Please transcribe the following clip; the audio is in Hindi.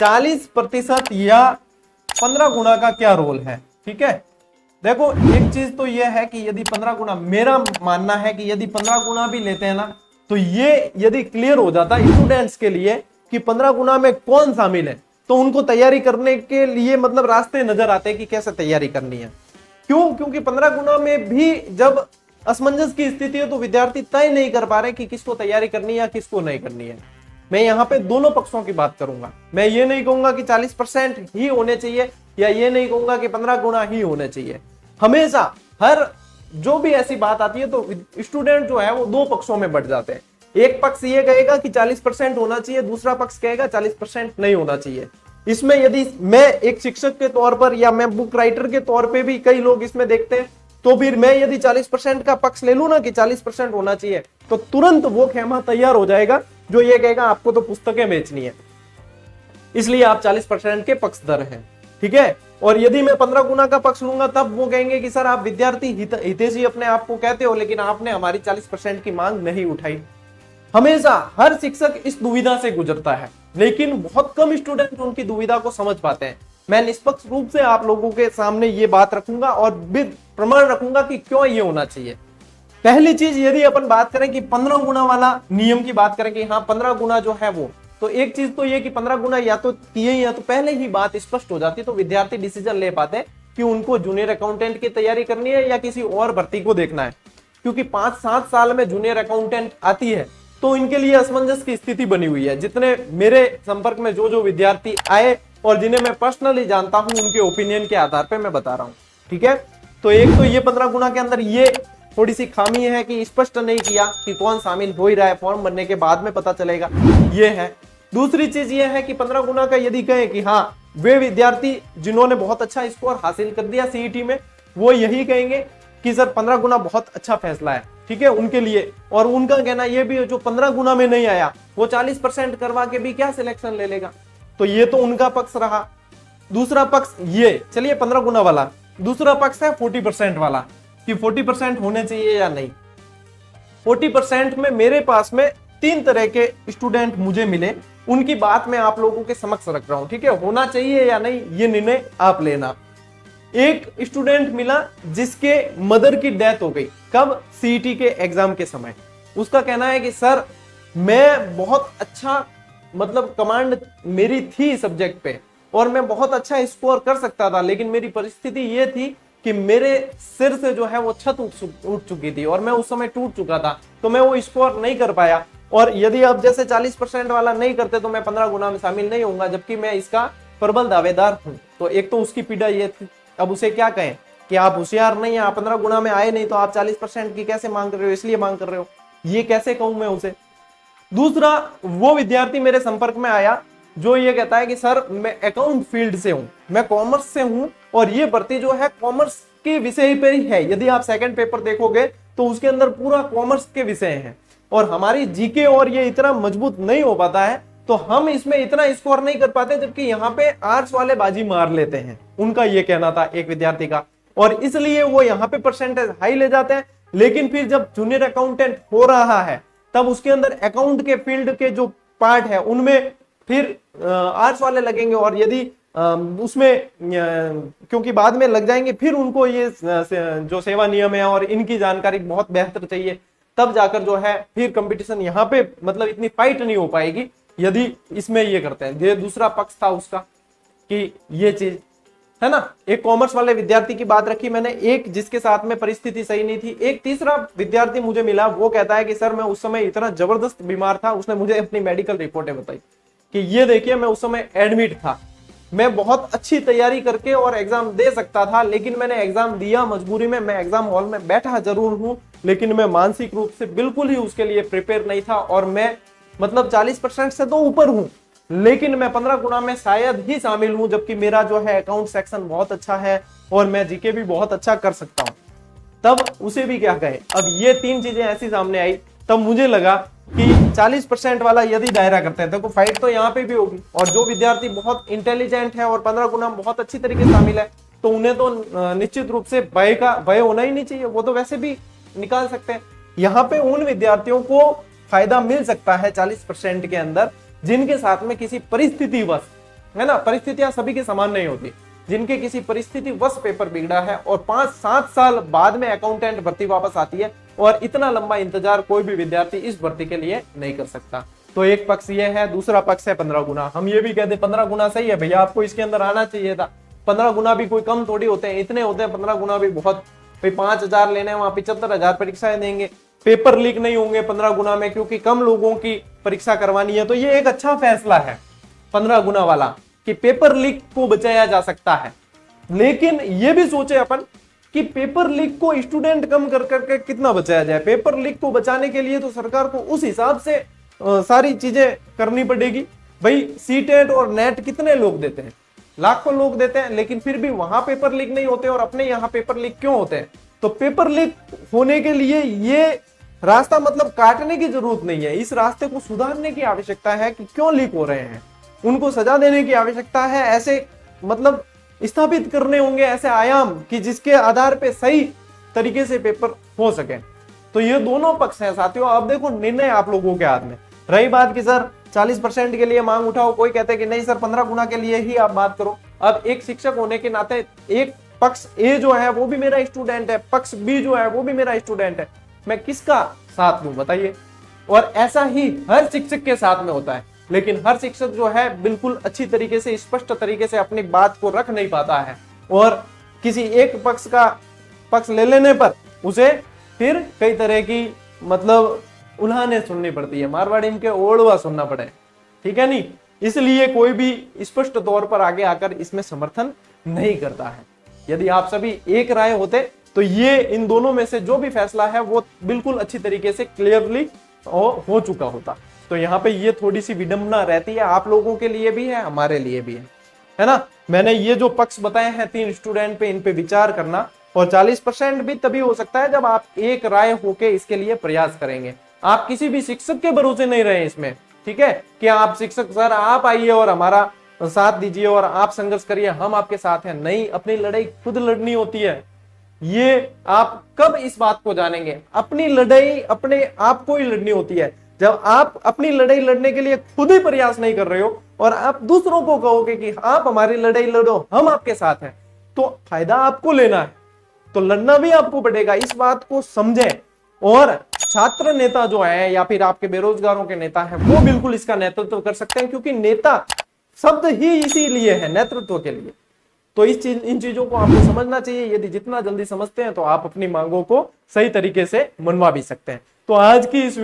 40% या 15 गुना का क्या रोल है। ठीक है, देखो एक चीज तो यह है कि यदि 15 गुना, मेरा मानना है कि यदि 15 गुना भी लेते हैं ना, तो ये यदि क्लियर हो जाता स्टूडेंट्स के लिए कि 15 गुना में कौन शामिल है, तो उनको तैयारी करने के लिए मतलब रास्ते नजर आते हैं कि कैसे तैयारी करनी है। क्यों? क्योंकि 15 गुना में भी जब असमंजस की स्थिति है तो विद्यार्थी तय नहीं कर पा रहे कि किसको तैयारी करनी है या किसको नहीं करनी है। मैं यहाँ पे दोनों पक्षों की बात करूंगा। मैं ये नहीं कहूंगा कि 40% ही होने चाहिए या ये नहीं कहूंगा कि 15 गुना ही होने चाहिए। हमेशा हर जो भी ऐसी बात आती है तो स्टूडेंट जो है वो दो पक्षों में बढ़ जाते हैं। एक पक्ष ये कहेगा कि 40% होना चाहिए, दूसरा पक्ष कहेगा 40% नहीं होना चाहिए। इसमें यदि मैं एक शिक्षक के तौर पर या मैं बुक राइटर के तौर पे भी कई लोग इसमें देखते हैं, तो फिर मैं यदि 40% का पक्ष ले लूं ना कि 40% होना चाहिए, तो तुरंत वो खेमा तैयार हो जाएगा जो ये कहेगा आपको तो पुस्तकें बेचनी है, इसलिए आप 40% के पक्षधर हैं। ठीक है, और यदि मैं 15 गुना का पक्ष लूंगा तब वो कहेंगे कि सर आप विद्यार्थी हितैषी अपने आप को कहते हो, लेकिन आपने हमारी 40% की मांग नहीं उठाई। हमेशा हर शिक्षक इस दुविधा से गुजरता है, लेकिन बहुत कम स्टूडेंट उनकी दुविधा को समझ पाते हैं। मैं निष्पक्ष रूप से आप लोगों के सामने ये बात रखूंगा और विद प्रमाण रखूंगा कि क्यों ये होना चाहिए। पहली चीज, यदि अपन बात करें कि 15 गुना वाला नियम की बात करें कि हाँ 15 गुना जो है वो, तो एक चीज तो ये कि 15 गुना या तो किए या तो पहले ही बात स्पष्ट हो जाती, तो विद्यार्थी डिसीजन ले पाते कि उनको जूनियर अकाउंटेंट की तैयारी करनी है या किसी और भर्ती को देखना है। क्योंकि 5-7 साल में जूनियर अकाउंटेंट आती है तो इनके लिए असमंजस की स्थिति बनी हुई है। जितने मेरे संपर्क में जो विद्यार्थी आए और जिन्हें मैं पर्सनली जानता हूं, उनके ओपिनियन के आधार पर मैं बता रहा हूं। ठीक है, तो एक तो ये 15 गुना के अंदर ये थोड़ी सी खामी है कि स्पष्ट नहीं किया कि कौन शामिल हो ही रहा है, फॉर्म भरने के बाद में पता चलेगा, ये है। दूसरी चीज ये है कि 15 गुना का यदि कहें कि हाँ वे विद्यार्थी जिन्होंने बहुत अच्छा स्कोर हासिल कर दिया सीईटी में, वो यही कहेंगे कि सर 15 गुना बहुत अच्छा फैसला है। ठीक है, उनके लिए। और उनका कहना यह भी है जो 15 गुना में नहीं आया वो 40% करवा के भी क्या सिलेक्शन ले लेगा, तो ये तो उनका पक्ष रहा। दूसरा पक्ष ये, चलिए 15 गुना वाला। दूसरा पक्ष है 40% वाला कि 40% होने चाहिए या नहीं। 40% में मेरे पास में 3 तरह के स्टूडेंट मुझे मिले, उनकी बात मैं आप लोगों के समक्ष रख रहा हूं। ठीक है, होना चाहिए या नहीं ये निर्णय आप लेना। एक स्टूडेंट मिला जिसके मदर की डेथ हो गई, कब? सीईटी के एग्जाम के समय। उसका कहना है कि सर मैं बहुत अच्छा मतलब कमांड मेरी थी सब्जेक्ट पे और मैं बहुत अच्छा स्कोर कर सकता था, लेकिन मेरी परिस्थिति ये थी कि मेरे सिर से जो है वो छत उठ चुकी थी और मैं उस समय टूट चुका था, तो मैं वो स्कोर नहीं कर पाया। और यदि आप जैसे 40% वाला नहीं करते तो मैं 15 गुना में शामिल नहीं होऊंगा, जबकि मैं इसका प्रबल दावेदार हूं। तो एक तो उसकी पीड़ा ये थी। अब उसे क्या कहें कि आप होशियार नहीं है, आप 15 गुना में आए नहीं तो आप 40% की कैसे मांग कर रहे हो, इसलिए मांग कर रहे हो, ये कैसे कहूं मैं उसे। दूसरा, वो विद्यार्थी मेरे संपर्क में आया जो ये कहता है कि सर मैं अकाउंट फील्ड से हूं, मैं कॉमर्स से हूं और ये भर्ती जो है कॉमर्स के विषय पर ही है। यदि आप सेकंड पेपर देखोगे तो उसके अंदर पूरा कॉमर्स के विषय हैं और हमारी जीके और ये इतना मजबूत नहीं हो पाता है, तो हम इसमें इतना स्कोर नहीं कर पाते, जबकि यहाँ पे आर्ट्स वाले बाजी मार लेते हैं। उनका ये कहना था एक विद्यार्थी का, और इसलिए वो यहाँ पे परसेंटेज हाई ले जाते हैं। लेकिन फिर जब जूनियर अकाउंटेंट हो रहा है तब उसके अंदर अकाउंट के फील्ड के जो पार्ट है उनमें फिर आर्ट्स वाले लगेंगे, और यदि उसमें क्योंकि बाद में लग जाएंगे, फिर उनको ये जो सेवा नियम है और इनकी जानकारी बहुत बेहतर चाहिए, तब जाकर जो है फिर कंपटीशन यहाँ पे मतलब इतनी फाइट नहीं हो पाएगी यदि इसमें ये करते हैं। ये दूसरा पक्ष था उसका कि ये चीज है ना। एक कॉमर्स वाले विद्यार्थी की बात रखी मैंने, एक जिसके साथ में परिस्थिति सही नहीं थी। एक तीसरा विद्यार्थी मुझे मिला, वो कहता है कि सर मैं उस समय इतना जबरदस्त बीमार था, उसने मुझे अपनी मेडिकल रिपोर्टें बताई कि ये देखिए मैं उस समय एडमिट था, मैं बहुत अच्छी तैयारी करके और एग्जाम दे सकता था, लेकिन मैंने एग्जाम दिया मजबूरी में। मैं एग्जाम हॉल में बैठा जरूर हूं, लेकिन मैं मानसिक रूप से बिल्कुल ही उसके लिए प्रिपेयर नहीं था, और मैं मतलब 40% से तो ऊपर हूं, लेकिन मैं 15 गुना में शायद ही शामिल हूं, जबकि मेरा जो है अकाउंट सेक्शन बहुत अच्छा है और मैं जीके भी बहुत अच्छा कर सकता हूं। तब उसे भी क्या कहे। अब ये 3 चीजें ऐसी सामने आई, तब मुझे लगा कि 40% वाला यदि दायरा करते हैं तो फाइट तो यहाँ पे भी होगी, और जो विद्यार्थी बहुत इंटेलिजेंट है और 15 गुना बहुत अच्छी तरीके से शामिल है तो उन्हें तो निश्चित रूप से भय होना ही नहीं चाहिए, वो तो वैसे भी निकाल सकते हैं। यहाँ पे उन विद्यार्थियों को फायदा मिल सकता है 40% के अंदर जिनके साथ में किसी परिस्थितिवश है ना। परिस्थितियां सभी की समान नहीं होती। जिनके किसी परिस्थिति वश पेपर बिगड़ा है और 5-7 साल बाद में अकाउंटेंट भर्ती वापस आती है, और इतना लंबा इंतजार कोई भी विद्यार्थी इस भर्ती के लिए नहीं कर सकता। तो एक पक्ष ये है, दूसरा पक्ष है 15 गुना। हम ये भी कहते 15 गुना सही है भैया, आपको इसके अंदर आना चाहिए था। 15 गुना भी कोई कम थोड़ी होते हैं, इतने होते हैं 15 गुना भी बहुत। भाई 5,000 लेने वहां 75,000 परीक्षाएं देंगे, पेपर लीक नहीं होंगे 15 गुना में, क्योंकि कम लोगों की परीक्षा करवानी है। तो ये एक अच्छा फैसला है 15 गुना वाला, कि पेपर लीक को बचाया जा सकता है। लेकिन ये भी सोचे अपन कि पेपर लीक को स्टूडेंट कम कर करके कितना बचाया जाए। पेपर लीक को बचाने के लिए तो सरकार को उस हिसाब से सारी चीजें करनी पड़ेगी। भाई सीटेट और नेट कितने लोग देते हैं, लाखों लोग देते हैं, लेकिन फिर भी वहां पेपर लीक नहीं होते और अपने यहाँ पेपर लीक क्यों होते हैं। तो पेपर लीक होने के लिए ये रास्ता मतलब काटने की जरूरत नहीं है, इस रास्ते को सुधारने की आवश्यकता है कि क्यों लीक हो रहे हैं, उनको सजा देने की आवश्यकता है। ऐसे मतलब स्थापित करने होंगे ऐसे आयाम कि जिसके आधार पे सही तरीके से पेपर हो सके। तो ये दोनों पक्ष हैं साथियों। अब देखो निर्णय आप लोगों के हाथ में। रही बात कि सर 40% के लिए मांग उठाओ, कोई कहते हैं कि नहीं सर 15 गुना के लिए ही आप बात करो। अब एक शिक्षक होने के नाते एक पक्ष ए जो है वो भी मेरा स्टूडेंट है, पक्ष बी जो है वो भी मेरा स्टूडेंट है, मैं किसका साथ लूं बताइए। और ऐसा ही हर शिक्षक के साथ में होता है, लेकिन हर शिक्षक जो है बिल्कुल अच्छी तरीके से स्पष्ट तरीके से अपनी बात को रख नहीं पाता है, और किसी एक पक्ष का पक्ष ले लेने पर उसे फिर कई तरह की मतलब उल्हाने सुननी पड़ती है, मारवाड़ी के ओढ़वा सुनना पड़े, ठीक है नहीं। इसलिए कोई भी स्पष्ट तौर पर आगे आकर इसमें समर्थन नहीं करता है। यदि आप सभी एक राय होते तो ये इन दोनों में से जो भी फैसला है वो बिल्कुल अच्छी तरीके से क्लियरली हो चुका होता। तो यहाँ पे ये थोड़ी सी विडंबना रहती है, आप लोगों के लिए भी है, हमारे लिए भी है ना। मैंने ये जो पक्ष बताए हैं 3 स्टूडेंट पे, इन पे विचार करना, और 40% भी तभी हो सकता है जब आप एक राय होके इसके लिए प्रयास करेंगे। आप किसी भी शिक्षक के भरोसे नहीं रहे इसमें, ठीक है, कि आप शिक्षक सर आप आइए और हमारा साथ दीजिए और आप संघर्ष करिए, हम आपके साथ हैं। नहीं, अपनी लड़ाई खुद लड़नी होती है। ये आप कब इस बात को जानेंगे, अपनी लड़ाई अपने आप को ही लड़नी होती है। जब आप अपनी लड़ाई लड़ने के लिए खुद ही प्रयास नहीं कर रहे हो और आप दूसरों को कहोगे कि आप हमारी लड़ाई लड़ो, हम आपके साथ हैं, तो फायदा आपको लेना है, तो लड़ना भी आपको पड़ेगा। इस बात को समझें। और छात्र नेता जो है या फिर आपके बेरोजगारों के नेता हैं, वो बिल्कुल इसका नेतृत्व कर सकते हैं, क्योंकि नेता शब्द ही इसीलिए है, नेतृत्व के लिए। तो इन चीजों को आपको समझना चाहिए। यदि जितना जल्दी समझते हैं तो आप अपनी मांगों को सही तरीके से मनवा भी सकते हैं। तो आज की इस